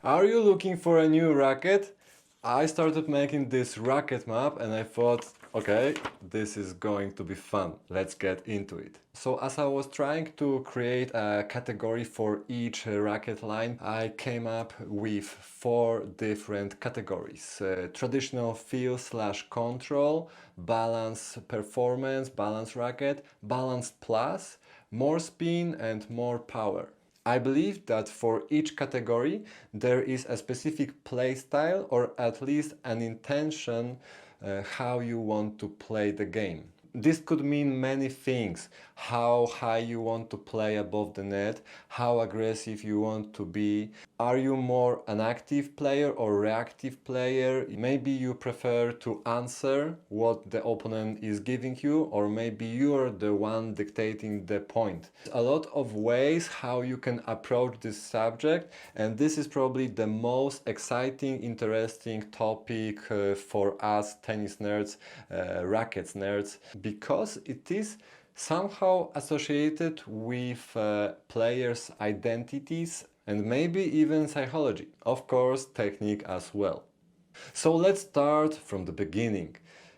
Are you looking for a new racket? I started making this racket map and I thought, okay, this is going to be fun. Let's get into it. So as I was trying to create a category for each racket line, I came up with 4 different categories. Traditional feel/control, balance performance, balance racket, balance plus, more spin and more power. I believe that for each category there is a specific play style or at least an intention how you want to play the game. This could mean many things. How high you want to play above the net, how aggressive you want to be. Are you more an active player or reactive player? Maybe you prefer to answer what the opponent is giving you, or maybe you're the one dictating the point. A lot of ways how you can approach this subject, and this is probably the most exciting, interesting topic for us tennis nerds, rackets nerds, because it is somehow associated with players' identities and maybe even psychology. Of course, technique as well. So let's start from the beginning.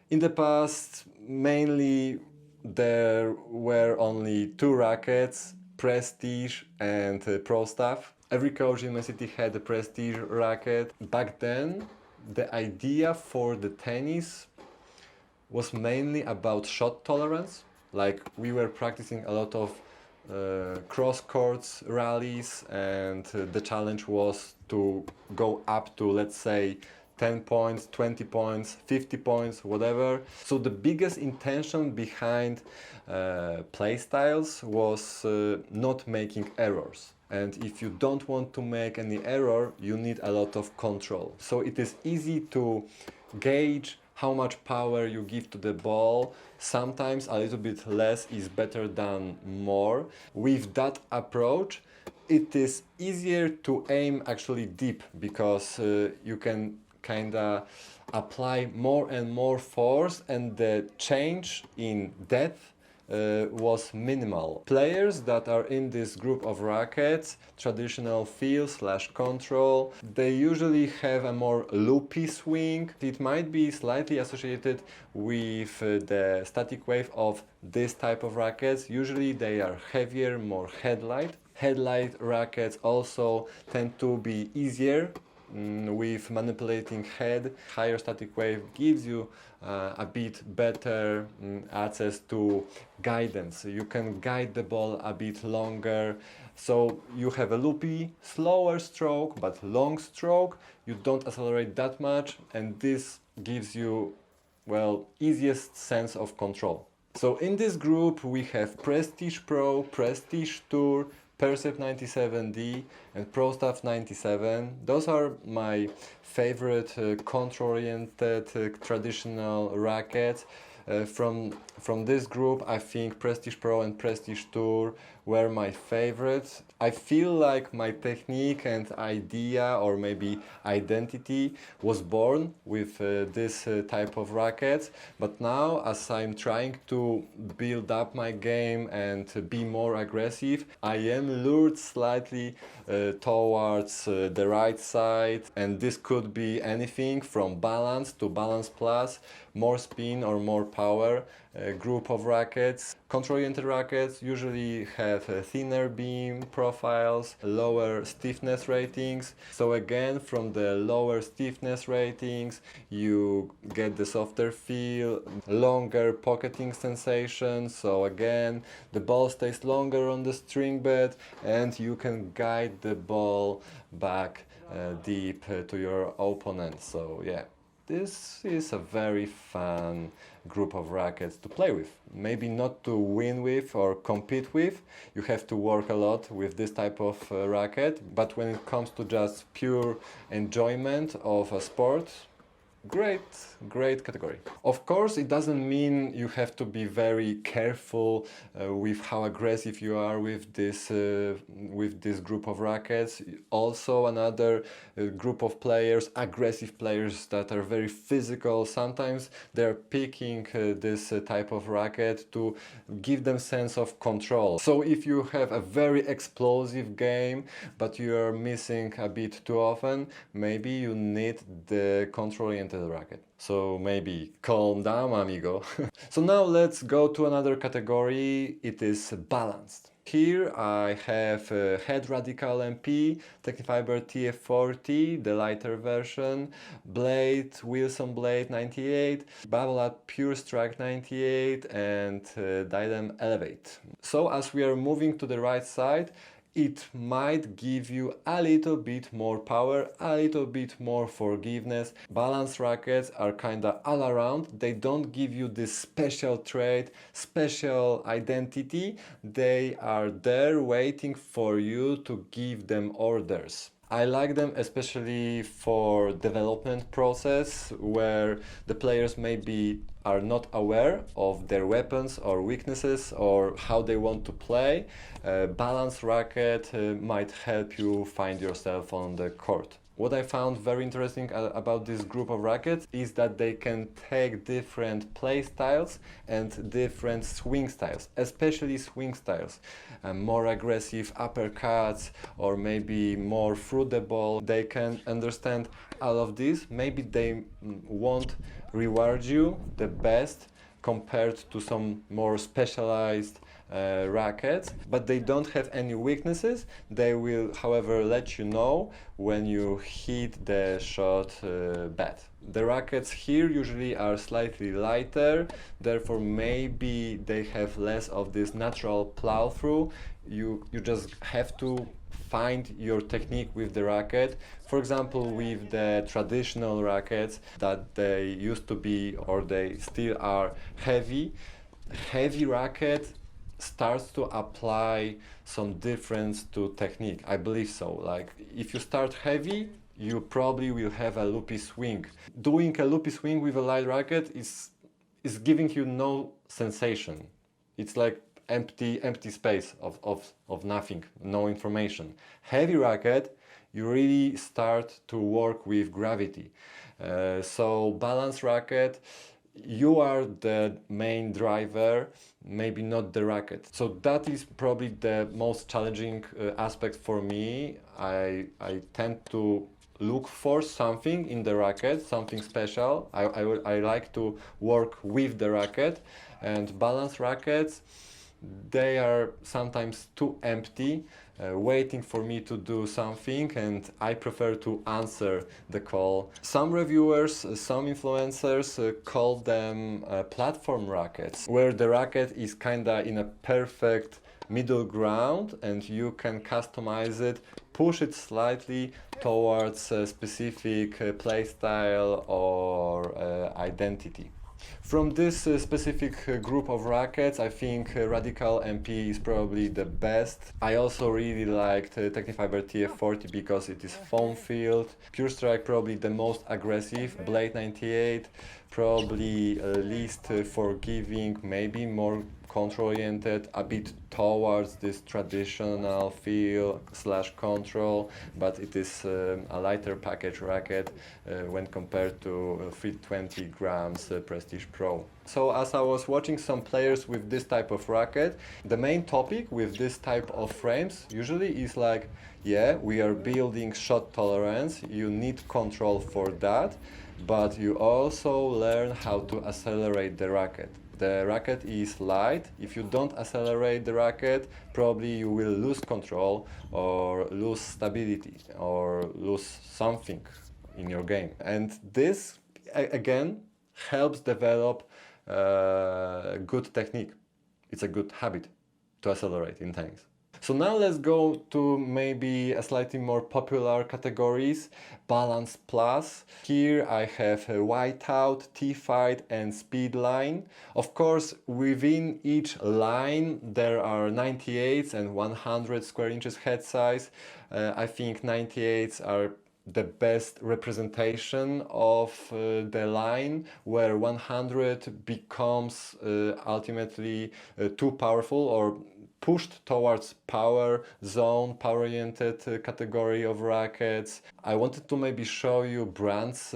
In the past, mainly there were only 2 rackets, Prestige and Pro Staff. Every coach in my city had a Prestige racket. Back then, the idea for the tennis was mainly about shot tolerance. Like, we were practicing a lot of cross courts rallies, and the challenge was to go up to, let's say, 10 points, 20 points, 50 points, whatever. So the biggest intention behind play styles was not making errors. And if you don't want to make any error, you need a lot of control. So it is easy to gauge how much power you give to the ball. Sometimes a little bit less is better than more. With that approach, it is easier to aim actually deep, because you can kinda apply more and more force, and the change in depth was minimal. Players that are in this group of rackets, traditional feel/control, they usually have a more loopy swing. It might be slightly associated with the static wave of this type of rackets. Usually they are heavier, more headlight. Headlight rackets also tend to be easier with manipulating head. Higher static wave gives you a bit better access to guidance. You can guide the ball a bit longer, so you have a loopy, slower stroke but long stroke. You don't accelerate that much, and this gives you, well, easiest sense of control. So in this group we have Prestige Pro, Prestige Tour, Percept 97D and Pro Staff 97. Those are my favorite contour-oriented traditional rackets. From this group, I think Prestige Pro and Prestige Tour were my favorites. I feel like my technique and idea, or maybe identity, was born with this type of rackets. But now, as I'm trying to build up my game and be more aggressive, I am lured slightly towards the right side, and this could be anything from balance to balance plus, more spin or more power. Group of rackets. Contour-oriented rackets usually have thinner beam profiles, lower stiffness ratings. So again, from the lower stiffness ratings, you get the softer feel, longer pocketing sensation. So again, the ball stays longer on the string bed, and you can guide the ball back deep to your opponent. So yeah. This is a very fun group of rackets to play with. Maybe not to win with or compete with. You have to work a lot with this type of racket. But when it comes to just pure enjoyment of a sport, Great category. Of course, it doesn't mean you have to be very careful with how aggressive you are with this group of rackets. Also, another group of players, aggressive players that are very physical. Sometimes they're picking this type of racket to give them sense of control. So if you have a very explosive game, but you are missing a bit too often, maybe you need the control-oriented racket. So maybe calm down, amigo. So now let's go to another category. It is balanced. Here I have Head Radical MP, Technifiber TF40, the lighter version, Blade, Wilson Blade 98, Babolat Pure Strike 98 and Diadem Elevate. So as we are moving to the right side, it might give you a little bit more power, a little bit more forgiveness. Balanced rackets are kinda all around. They don't give you this special trait, special identity. They are there waiting for you to give them orders. I like them especially for development process where the players maybe are not aware of their weapons or weaknesses or how they want to play. Balanced racket might help you find yourself on the court. What I found very interesting about this group of rackets is that they can take different play styles and different swing styles, especially swing styles. More aggressive uppercuts or maybe more through the ball. They can understand all of this. Maybe they won't reward you the best compared to some more specialized rackets, but they don't have any weaknesses. They will, however, let you know when you hit the shot bad. The rackets here usually are slightly lighter, therefore maybe they have less of this natural plow through. You just have to find your technique with the racket. For example, with the traditional rackets that they used to be or they still are heavy racket starts to apply some difference to technique. I believe so. Like if you start heavy, you probably will have a loopy swing. Doing a loopy swing with a light racket is giving you no sensation. It's like empty space of nothing, no information. Heavy racket, you really start to work with gravity. So balanced racket, you are the main driver, maybe not the racket. So that is probably the most challenging aspect for me. I tend to look for something in the racket, something special. I like to work with the racket, and balanced rackets, they are sometimes too empty, waiting for me to do something, and I prefer to answer the call. Some reviewers, some influencers call them platform rackets, where the racket is kinda in a perfect middle ground and you can customize it, push it slightly towards a specific play style or identity. From this specific group of rackets, I think Radical MP is probably the best. I also really liked Technifiber TF40 because it is foam filled. Pure Strike probably the most aggressive. Blade 98 probably least forgiving, maybe more control oriented, a bit towards this traditional feel / control, but it is a lighter package racket when compared to 320 grams Prestige Pro. So as I was watching some players with this type of racket, the main topic with this type of frames usually is like, yeah, we are building shot tolerance, you need control for that, but you also learn how to accelerate the racket. The racket is light. If you don't accelerate the racket, probably you will lose control or lose stability or lose something in your game. And this, again, helps develop good technique. It's a good habit to accelerate in tennis. So now let's go to maybe a slightly more popular categories, Balance Plus. Here I have a Whiteout, T-Fight and Speed line. Of course, within each line there are 98s and 100 square inches head size. I think 98s are the best representation of the line where 100 becomes ultimately too powerful or pushed towards power zone, power oriented category of rackets. I wanted to maybe show you brands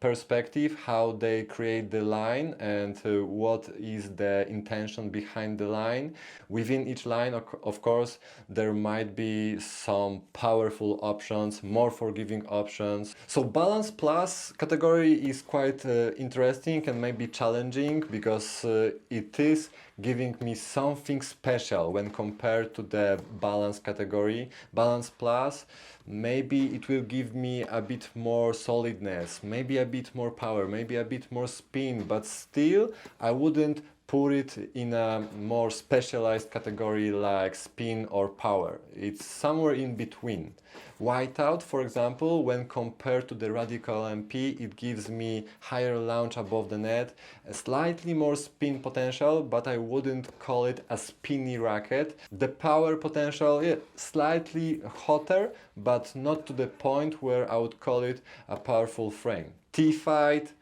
perspective, how they create the line and what is the intention behind the line. Within each line, of course, there might be some powerful options, more forgiving options. So Balance Plus category is quite interesting and maybe challenging because it is giving me something special when compared to the Balance category. Balance Plus, maybe it will give me a bit more solidness, maybe a bit more power, maybe a bit more spin, but still I wouldn't put it in a more specialized category like spin or power. It's somewhere in between. Whiteout, for example, when compared to the Radical MP, it gives me higher launch above the net, a slightly more spin potential, but I wouldn't call it a spinny racket. The power potential, yeah, slightly hotter, but not to the point where I would call it a powerful frame. T-Fight,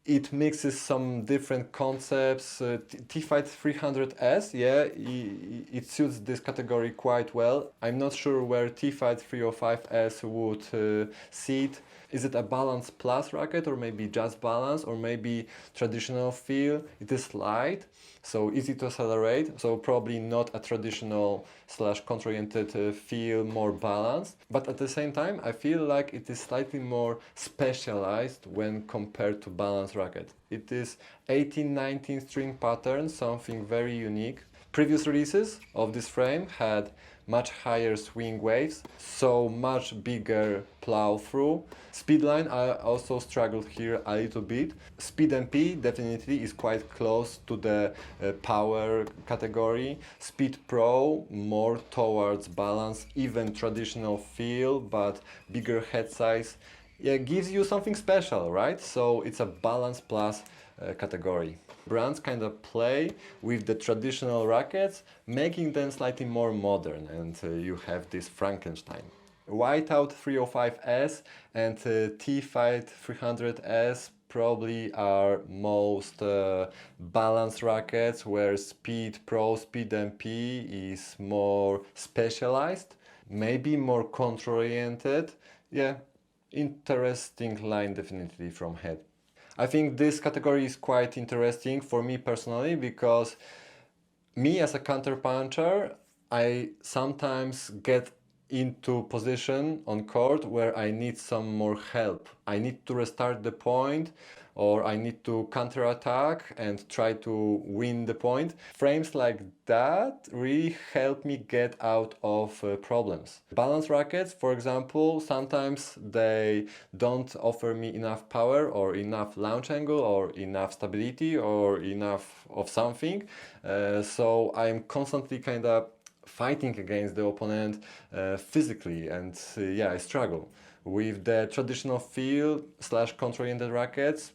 it mixes some different concepts. T-Fight 300S, yeah, it suits this category quite well. I'm not sure where T-Fight 305S would sit. Is it a Balance Plus racket or maybe just Balance or maybe traditional feel? It is light, so easy to accelerate, so probably not a traditional slash contra-oriented feel, more balanced. But at the same time, I feel like it is slightly more specialized when compared to Balance racket. It is 18-19 string pattern, something very unique. Previous releases of this frame had much higher swing waves, so much bigger plow through. Speedline, I also struggled here a little bit. Speed MP definitely is quite close to the power category. Speed Pro more towards balance, even traditional feel, but bigger head size. Yeah, gives you something special, right? So it's a Balance Plus category. Brands kind of play with the traditional rackets, making them slightly more modern, and you have this Frankenstein. Whiteout 305S and T-Fight 300S probably are most balanced rackets, where Speed Pro, Speed MP is more specialized, maybe more control-oriented. Yeah, interesting line definitely from head. I think this category is quite interesting for me personally because me as a counterpuncher, I sometimes get into position on court where I need some more help. I need to restart the point or I need to counterattack and try to win the point. Frames like that really help me get out of problems. Balance rackets, for example, sometimes they don't offer me enough power or enough launch angle or enough stability or enough of something. So I'm constantly kind of fighting against the opponent physically, and yeah, I struggle. With the traditional feel slash contra-oriented rackets,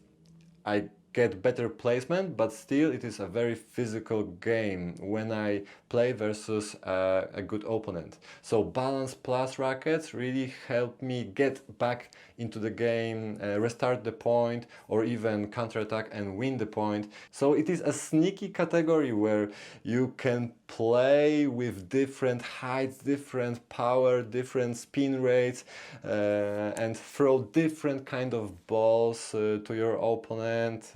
I get better placement, but still it is a very physical game when I play versus a good opponent. So Balance Plus rackets really help me get back into the game, restart the point, or even counterattack and win the point. So it is a sneaky category where you can play with different heights, different power, different spin rates, and throw different kind of balls to your opponent,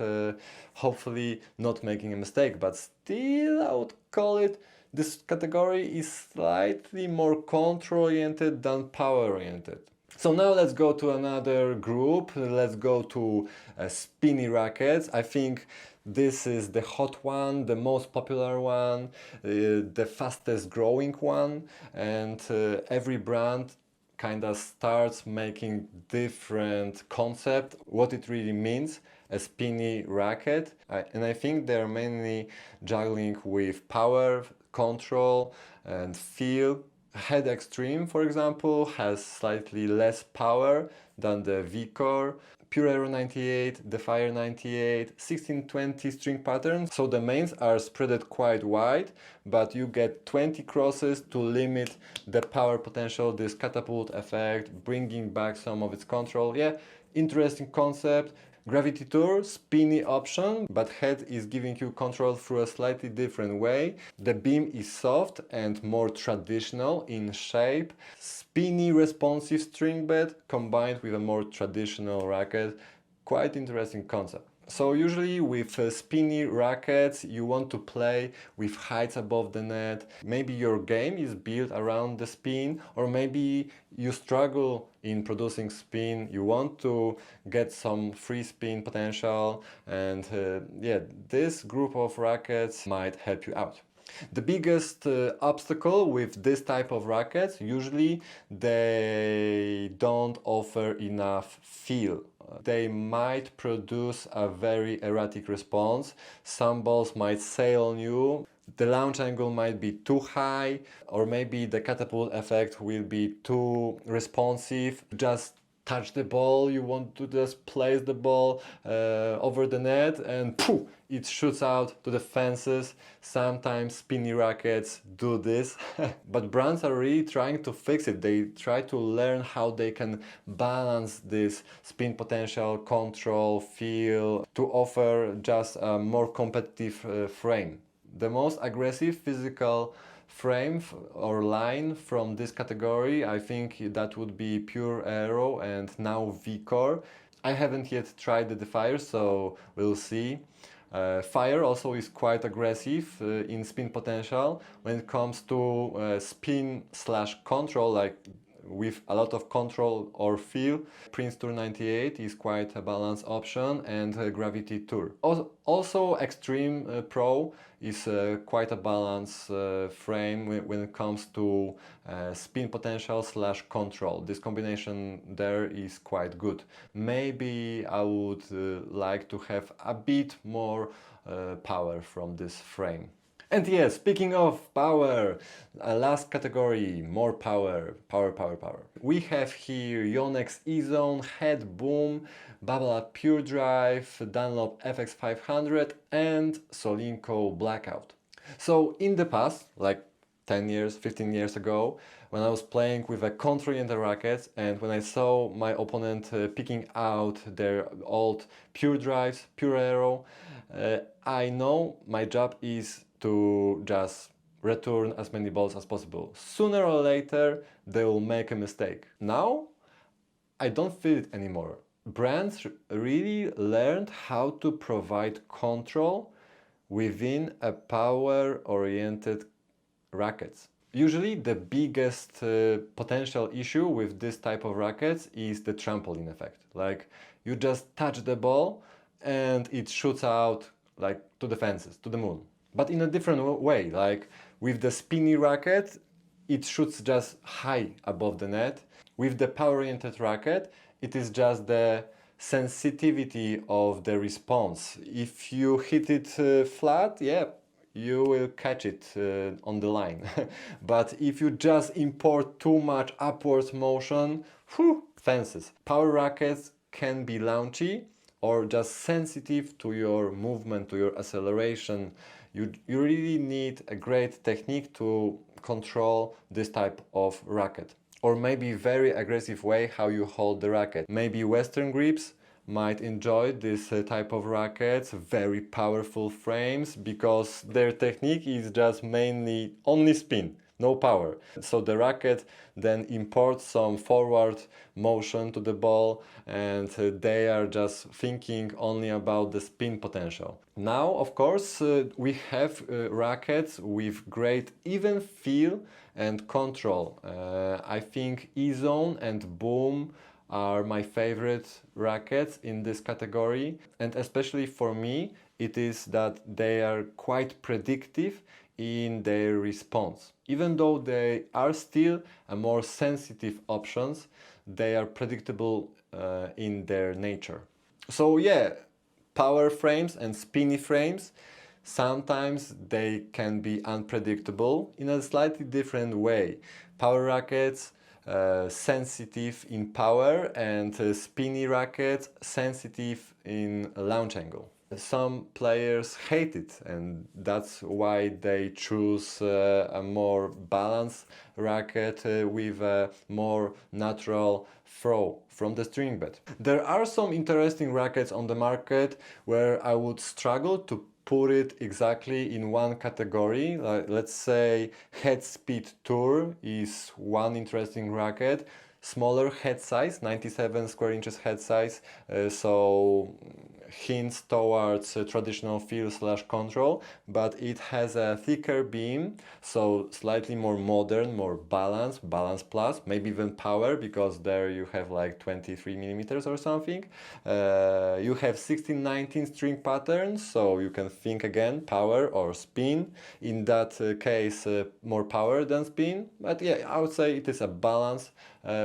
hopefully not making a mistake, but still I would call it this category is slightly more control-oriented than power-oriented. So now let's go to another group. Let's go to spinny rackets. I think this is the hot one, the most popular one, the fastest growing one, and every brand kind of starts making different concept, what it really means, a spinny racket. And I think they're mainly juggling with power, control, and feel. Head Extreme, for example, has slightly less power than the V-Core. Pure Aero 98, the Fire 98, 1620 string pattern. So the mains are spreaded quite wide, but you get 20 crosses to limit the power potential, this catapult effect, bringing back some of its control. Yeah, interesting concept. Gravity Tour, spinny option, but head is giving you control through a slightly different way. The beam is soft and more traditional in shape. Spinny responsive string bed combined with a more traditional racket. Quite interesting concept. So usually with spinny rackets you want to play with heights above the net. Maybe your game is built around the spin, or maybe you struggle in producing spin. You want to get some free spin potential, and yeah, this group of rackets might help you out. The biggest obstacle with this type of rackets, usually they don't offer enough feel. They might produce a very erratic response. Some balls might sail on you. The launch angle might be too high, or maybe the catapult effect will be too responsive. Just touch the ball, you want to just place the ball over the net, and poof, it shoots out to the fences. Sometimes spinny rackets do this, but brands are really trying to fix it. They try to learn how they can balance this spin potential, control, feel, to offer just a more competitive frame. The most aggressive physical frame or line from this category, I think that would be Pure Aero and now V-Core. I haven't yet tried the Defier, so we'll see. Fire also is quite aggressive in spin potential. When it comes to spin slash control, like with a lot of control or feel, Prince Tour 98 is quite a balanced option, and Gravity Tour. Also Extreme Pro is quite a balanced frame when it comes to spin potential slash control. This combination there is quite good. Maybe I would like to have a bit more power from this frame. And yes, speaking of power, last category, more power, power. We have here Yonex E-Zone, Head Boom, Babolat Pure Drive, Dunlop FX500 and Solinco Blackout. So in the past, like 10 years, 15 years ago, when I was playing with a counter-oriented rackets, and when I saw my opponent picking out their old Pure Drives, Pure Aero, I know my job is to just return as many balls as possible. Sooner or later, they will make a mistake. Now, I don't feel it anymore. Brands really learned how to provide control within a power-oriented rackets. Usually the biggest potential issue with this type of rackets is the trampoline effect. Like, you just touch the ball and it shoots out like to the fences, to the moon. But in a different way, like with the spinny racket, it shoots just high above the net. With the power-oriented racket, it is just the sensitivity of the response. If you hit it flat, yeah, you will catch it on the line. But if you just import too much upwards motion, whew, fences. Power rackets can be launchy or just sensitive to your movement, to your acceleration. You really need a great technique to control this type of racket. Or maybe very aggressive way how you hold the racket. Maybe Western grips might enjoy this type of rackets, very powerful frames, because their technique is just mainly only spin, no power. So the racket then imports some forward motion to the ball, and they are just thinking only about the spin potential. Now, of course, we have rackets with great even feel and control. I think E-Zone and Boom are my favorite rackets in this category, and especially for me it is that they are quite predictive in their response. Even though they are still a more sensitive options, they are predictable in their nature. So yeah, power frames and spinny frames, Sometimes they can be unpredictable in a slightly different way. Power rackets, sensitive in power, and spinny rackets, sensitive in launch angle. Some players hate it, and that's why they choose a more balanced racket with a more natural throw from the string bed. There are some interesting rackets on the market where I would struggle to put it exactly in one category. Like, let's say Head Speed Tour is one interesting racket. Smaller head size, 97 square inches head size, so hints towards traditional feel slash control, but it has a thicker beam, so slightly more modern, more balanced, balance plus, maybe even power, because there you have like 23 millimeters or something. You have 16-19 string patterns, so you can think again power or spin. In that case, more power than spin, but yeah, I would say it is a balance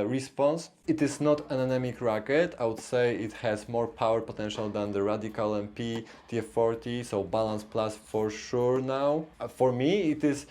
response. It is not an anemic racket. I would say it has more power potential than the Radical MP TF40, so balance plus for sure now. For me, it is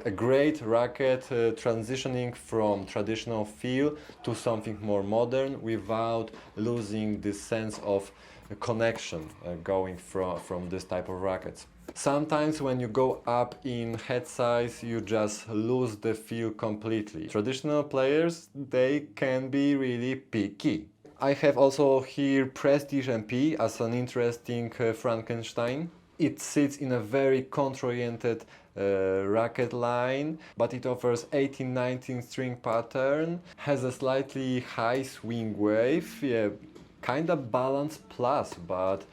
a great racket transitioning from traditional feel to something more modern without losing this sense of connection going from this type of rackets. Sometimes when you go up in head size, you just lose the feel completely. Traditional players, they can be really picky. I have also here Prestige MP as an interesting Frankenstein. It sits in a very contra-oriented racket line, but it offers 18-19 string pattern, has a slightly high swing wave, yeah, kind of balance plus, but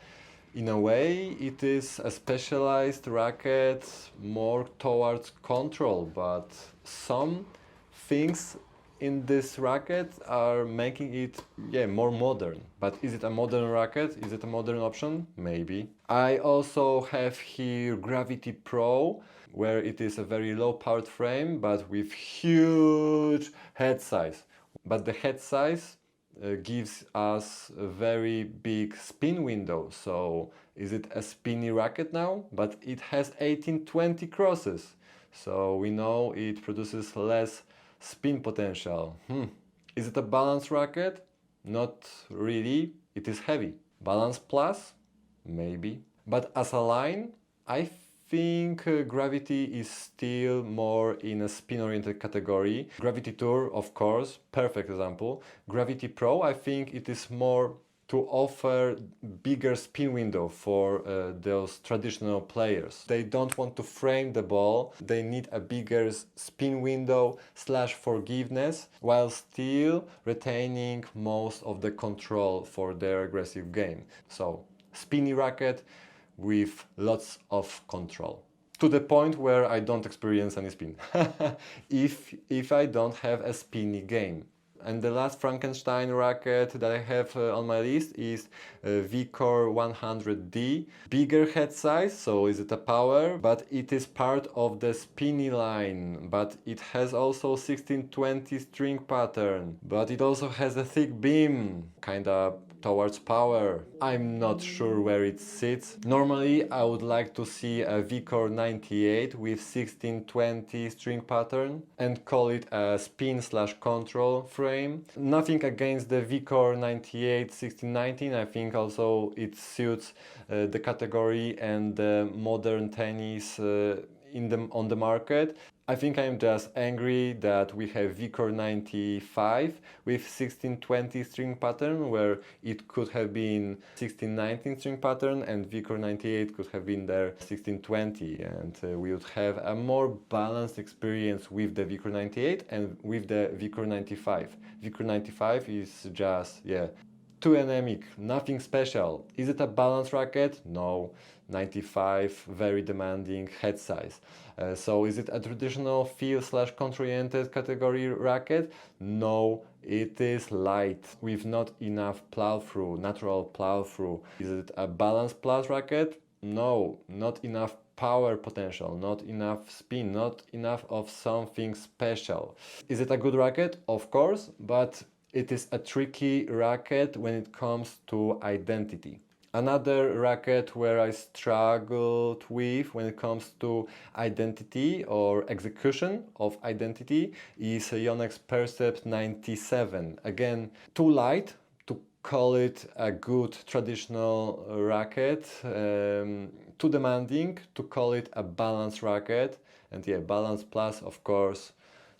in a way, it is a specialized racket more towards control, but some things in this racket are making it, yeah, more modern. But is it a modern racket? Is it a modern option? Maybe. I also have here Gravity Pro, where it is a very low powered frame, but with huge head size. But the head size gives us a very big spin window. So is it a spinny racket now? But it has 18-20 crosses. So we know it produces less spin potential. Is it a balance racket? Not really. It is heavy. Balance plus? Maybe. But as a line, I think Gravity is still more in a spin-oriented category. Gravity Tour, of course, perfect example. Gravity Pro, I think it is more to offer bigger spin window for those traditional players. They don't want to frame the ball, they need a bigger spin window slash forgiveness while still retaining most of the control for their aggressive game. So, spinny racket with lots of control. To the point where I don't experience any spin. if I don't have a spinny game. And the last Frankenstein racket that I have on my list is V-Core 100D. Bigger head size, so is it a power, but it is part of the spinny line. But it has also 16-20 string pattern. But it also has a thick beam, kinda towards power. I'm not sure where it sits. Normally I would like to see a V-Core 98 with 16-20 string pattern and call it a spin slash control frame. Nothing against the V-Core 98 16-19. I think also it suits the category and the modern tennis on the market. I think I'm just angry that we have V-Core 95 with 16-20 string pattern, where it could have been 16-19 string pattern, and V-Core 98 could have been there 16-20, and we would have a more balanced experience with the V-Core 98 and with the V-Core 95. V-Core 95 is just, yeah, too anemic, nothing special. Is it a balanced racket? No. 95, very demanding head size. So is it a traditional feel slash contra-oriented category racket? No, it is light with not enough plow through, natural plow through. Is it a balance plus racket? No, not enough power potential, not enough spin, not enough of something special. Is it a good racket? Of course, but it is a tricky racket when it comes to identity. Another racket where I struggled with when it comes to identity or execution of identity is a Yonex Percept 97. Again, too light to call it a good traditional racket, too demanding to call it a balanced racket, and yeah, balance plus, of course,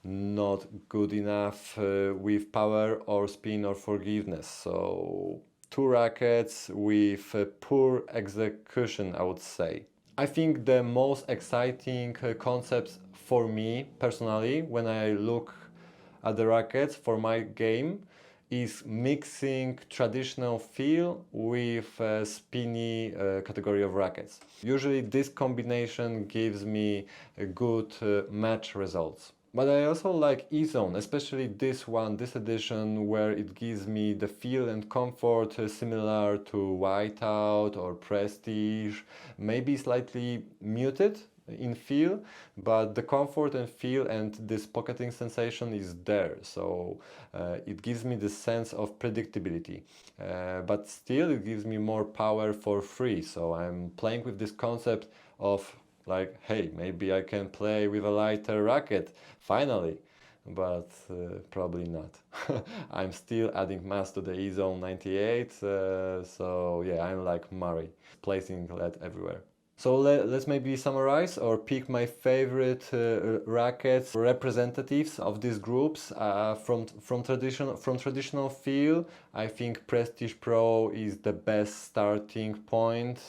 not good enough with power or spin or forgiveness. So two rackets with poor execution, I would say. I think the most exciting concepts for me personally when I look at the rackets for my game is mixing traditional feel with a spinny category of rackets. Usually this combination gives me a good match results. But I also like E-Zone, especially this one, this edition, where it gives me the feel and comfort similar to Whiteout or Prestige, maybe slightly muted in feel, but the comfort and feel and this pocketing sensation is there, so it gives me the sense of predictability, but still it gives me more power for free. So I'm playing with this concept of like, hey, maybe I can play with a lighter racket finally, but probably not. I'm still adding mass to the E-Zone 98, so yeah, I'm like Murray, placing lead everywhere. So let's maybe summarize or pick my favorite rackets, representatives of these groups from traditional feel. I think Prestige Pro is the best starting point.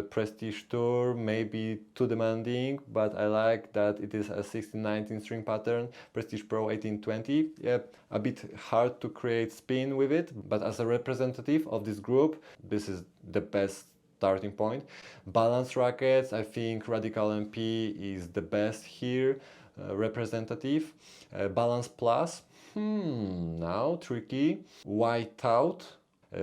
Prestige Tour maybe too demanding, but I like that it is a 16-19 string pattern. Prestige Pro 18-20, yeah, a bit hard to create spin with it, but as a representative of this group, this is the best starting point. Balanced rackets, I think Radical MP is the best here, representative. Balance Plus, now tricky. Whiteout,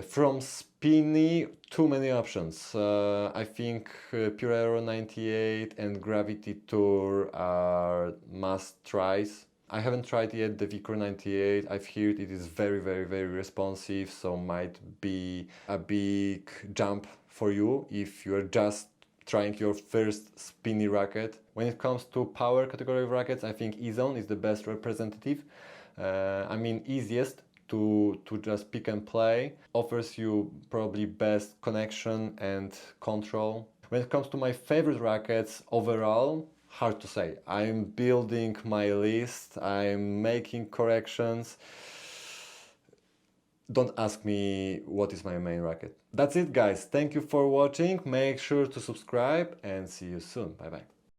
from spinny, too many options. I think Pure Aero 98 and Gravity Tour are must tries. I haven't tried yet the Vicor 98. I've heard it is very responsive, so might be a big jump for you if you're just trying your first spinny racket. When it comes to power category of rackets, I think E-Zone is the best representative. I mean, easiest to just pick and play, offers you probably best connection and control. When it comes to my favorite rackets overall, hard to say. I'm building my list, I'm making corrections. Don't ask me what is my main racket. That's it, guys. Thank you for watching. Make sure to subscribe and see you soon. Bye bye.